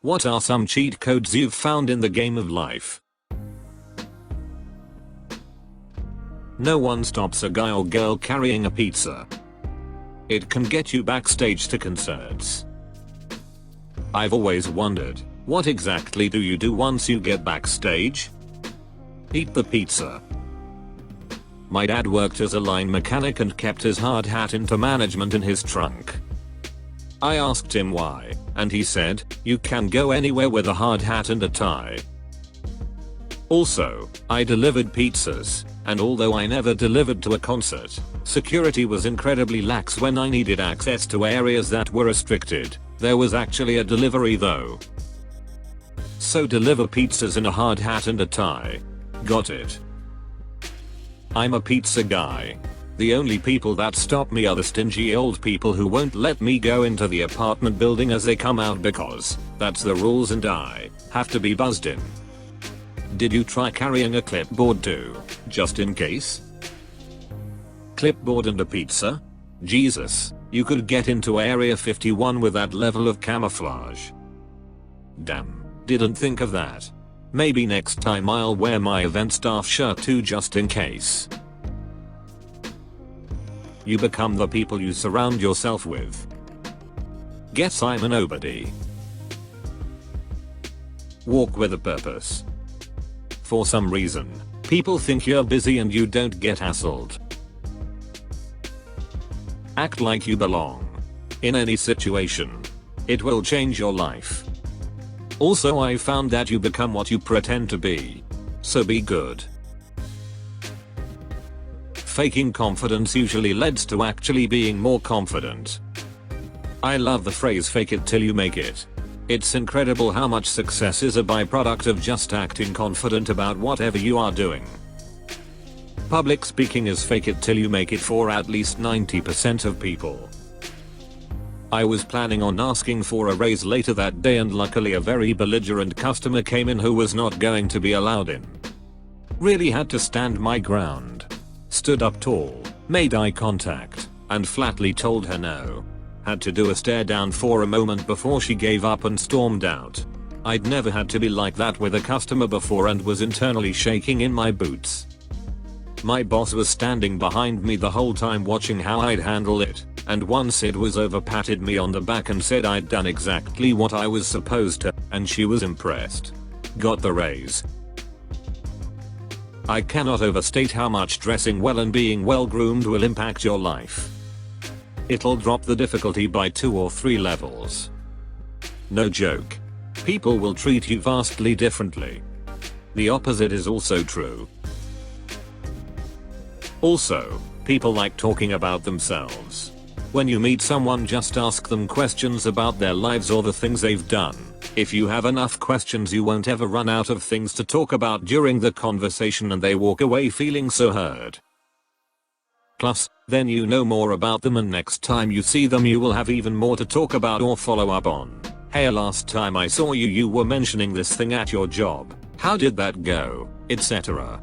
What are some cheat codes you've found in the game of life? No one stops a guy or girl carrying a pizza. It can get you backstage to concerts. I've always wondered, what exactly do you do once you get backstage? Eat the pizza. My dad worked as a line mechanic and kept his hard hat into management in his trunk. I asked him why, and he said, you can go anywhere with a hard hat and a tie. Also, I delivered pizzas, and although I never delivered to a concert, security was incredibly lax when I needed access to areas that were restricted. There was actually a delivery though. So deliver pizzas in a hard hat and a tie. Got it. I'm a pizza guy. The only people that stop me are the stingy old people who won't let me go into the apartment building as they come out because that's the rules and I have to be buzzed in. Did you try carrying a clipboard too, just in case? Clipboard and a pizza? Jesus, you could get into Area 51 with that level of camouflage. Damn, didn't think of that. Maybe next time I'll wear my event staff shirt too just in case. You become the people you surround yourself with. Guess I'm a nobody. Walk with a purpose. For some reason, people think you're busy and you don't get hassled. Act like you belong. In any situation. It will change your life. Also, I found that you become what you pretend to be. So be good. Faking confidence usually leads to actually being more confident. I love the phrase fake it till you make it. It's incredible how much success is a byproduct of just acting confident about whatever you are doing. Public speaking is fake it till you make it for at least 90% of people. I was planning on asking for a raise later that day and luckily a very belligerent customer came in who was not going to be allowed in. Really had to stand my ground. Stood up tall, made eye contact, and flatly told her no. Had to do a stare down for a moment before she gave up and stormed out. I'd never had to be like that with a customer before and was internally shaking in my boots. My boss was standing behind me the whole time watching how I'd handle it, and once it was over patted me on the back and said I'd done exactly what I was supposed to, and she was impressed. Got the raise. I cannot overstate how much dressing well and being well groomed will impact your life. It'll drop the difficulty by 2 or 3 levels. No joke. People will treat you vastly differently. The opposite is also true. Also, people like talking about themselves. When you meet someone, just ask them questions about their lives or the things they've done. If you have enough questions, you won't ever run out of things to talk about during the conversation and they walk away feeling so heard. Plus, then you know more about them and next time you see them you will have even more to talk about or follow up on. Hey, last time I saw you, you were mentioning this thing at your job. How did that go? Etc.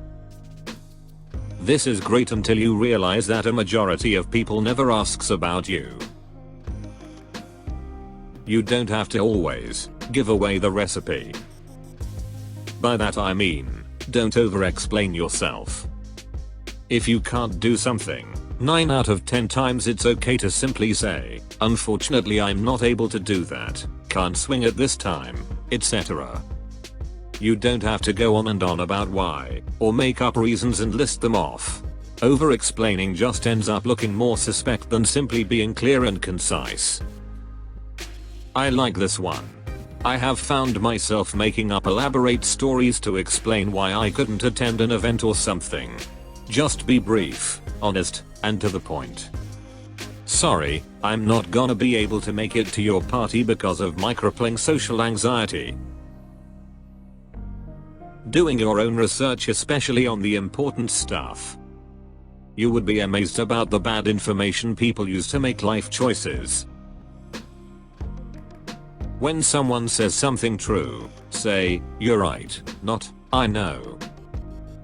This is great until you realize that a majority of people never asks about you. You don't have to always give away the recipe. By that I mean, don't over-explain yourself. If you can't do something, 9 out of 10 times it's okay to simply say, unfortunately I'm not able to do that, can't swing it this time, etc. You don't have to go on and on about why, or make up reasons and list them off. Over-explaining just ends up looking more suspect than simply being clear and concise. I like this one. I have found myself making up elaborate stories to explain why I couldn't attend an event or something. Just be brief, honest, and to the point. Sorry, I'm not gonna be able to make it to your party because of my crippling social anxiety. Doing your own research, especially on the important stuff. You would be amazed about the bad information people use to make life choices. When someone says something true, say, you're right, not, I know.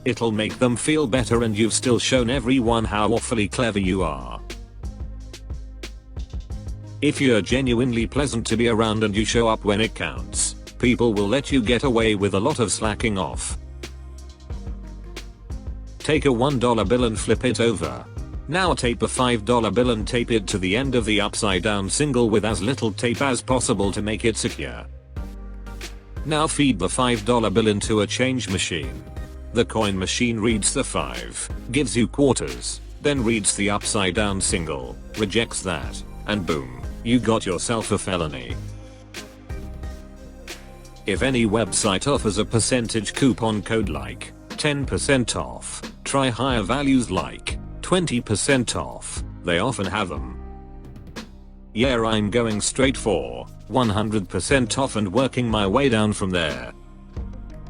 It'll make them feel better and you've still shown everyone how awfully clever you are. If you're genuinely pleasant to be around and you show up when it counts, most people will let you get away with a lot of slacking off. Take a $1 bill and flip it over. Now tape a $5 bill and tape it to the end of the upside down single with as little tape as possible to make it secure. Now feed the $5 bill into a change machine. The coin machine reads the 5, gives you quarters, then reads the upside down single, rejects that, and boom, you got yourself a felony. If any website offers a percentage coupon code like 10% off, try higher values like 20% off, they often have them. Yeah, I'm going straight for 100% off and working my way down from there.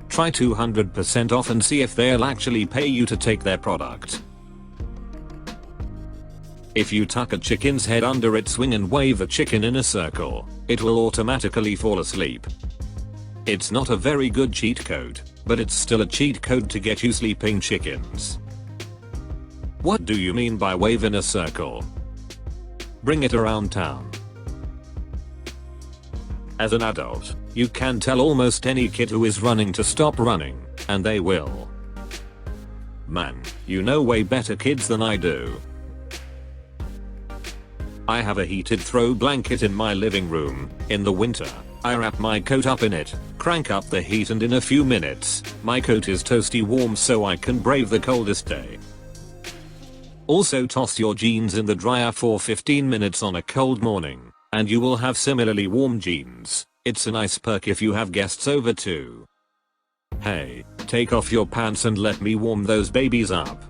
Try 200% off and see if they'll actually pay you to take their product. If you tuck a chicken's head under its wing and wave a chicken in a circle, it will automatically fall asleep. It's not a very good cheat code, but it's still a cheat code to get you sleeping chickens. What do you mean by wave in a circle? Bring it around town. As an adult, you can tell almost any kid who is running to stop running, and they will. Man, you know way better kids than I do. I have a heated throw blanket in my living room. In the winter, I wrap my coat up in it, crank up the heat, and in a few minutes, my coat is toasty warm so I can brave the coldest day. Also toss your jeans in the dryer for 15 minutes on a cold morning, and you will have similarly warm jeans. It's a nice perk if you have guests over too. Hey, take off your pants and let me warm those babies up.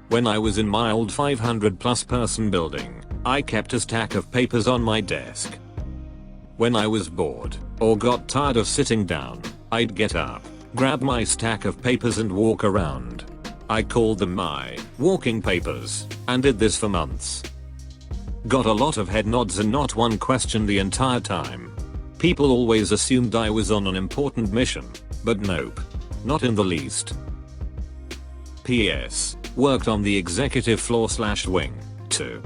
When I was in my old 500+ person building, I kept a stack of papers on my desk. When I was bored, or got tired of sitting down, I'd get up, grab my stack of papers and walk around. I called them my walking papers, and did this for months. Got a lot of head nods and not one question the entire time. People always assumed I was on an important mission, but nope. Not in the least. P.S. Worked on the executive floor/wing, too.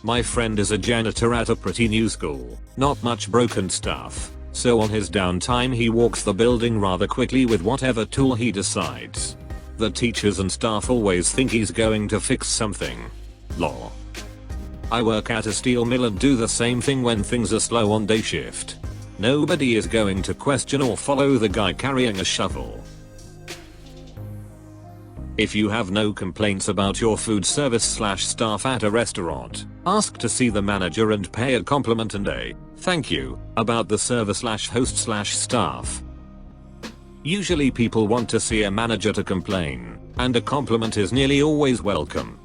My friend is a janitor at a pretty new school, not much broken stuff, so on his downtime he walks the building rather quickly with whatever tool he decides. The teachers and staff always think he's going to fix something. Lol. I work at a steel mill and do the same thing when things are slow on day shift. Nobody is going to question or follow the guy carrying a shovel. If you have no complaints about your food service/staff at a restaurant, ask to see the manager and pay a compliment and a thank you about the server/host/staff. Usually people want to see a manager to complain, and a compliment is nearly always welcome.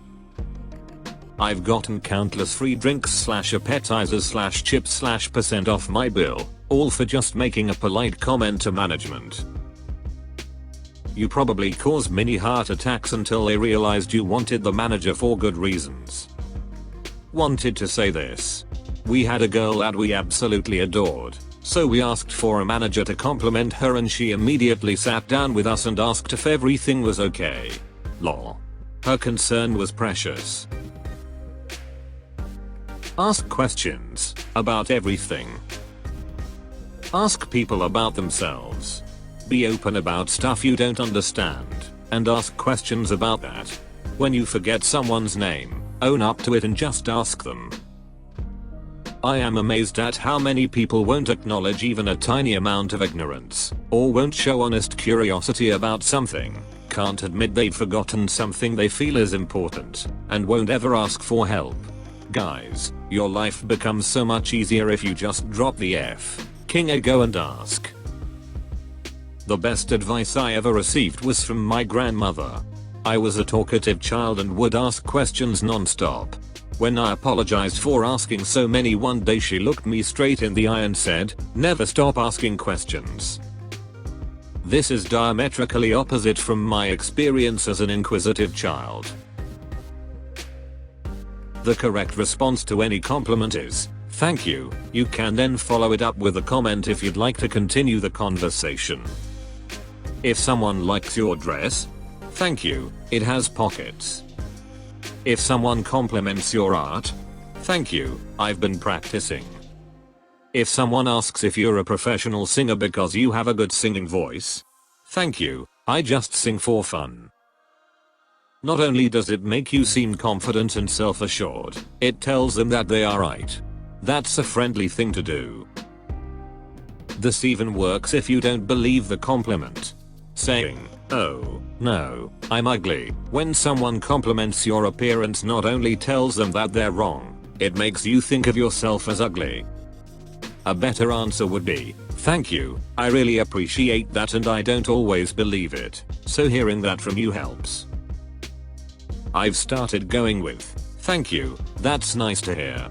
I've gotten countless free drinks/appetizers/chips/% off my bill, all for just making a polite comment to management. You probably caused mini heart attacks until they realized you wanted the manager for good reasons. Wanted to say this. We had a girl that we absolutely adored, so we asked for a manager to compliment her and she immediately sat down with us and asked if everything was okay. Lol. Her concern was precious. Ask questions about everything. Ask people about themselves. Be open about stuff you don't understand, and ask questions about that. When you forget someone's name, own up to it and just ask them. I am amazed at how many people won't acknowledge even a tiny amount of ignorance, or won't show honest curiosity about something, can't admit they've forgotten something they feel is important, and won't ever ask for help. Guys, your life becomes so much easier if you just drop the F-king ego and ask. The best advice I ever received was from my grandmother. I was a talkative child and would ask questions non-stop. When I apologized for asking so many one day, she looked me straight in the eye and said, "Never stop asking questions." This is diametrically opposite from my experience as an inquisitive child. The correct response to any compliment is, "Thank you." You can then follow it up with a comment if you'd like to continue the conversation. If someone likes your dress, "Thank you, it has pockets." If someone compliments your art, "Thank you, I've been practicing." If someone asks if you're a professional singer because you have a good singing voice, thank you, I just sing for fun. Not only does it make you seem confident and self-assured, it tells them that they are right. That's a friendly thing to do. This even works if you don't believe the compliment. Saying, "Oh, no, I'm ugly," when someone compliments your appearance not only tells them that they're wrong, it makes you think of yourself as ugly. A better answer would be, "Thank you, I really appreciate that and I don't always believe it, so hearing that from you helps." I've started going with, "Thank you, that's nice to hear."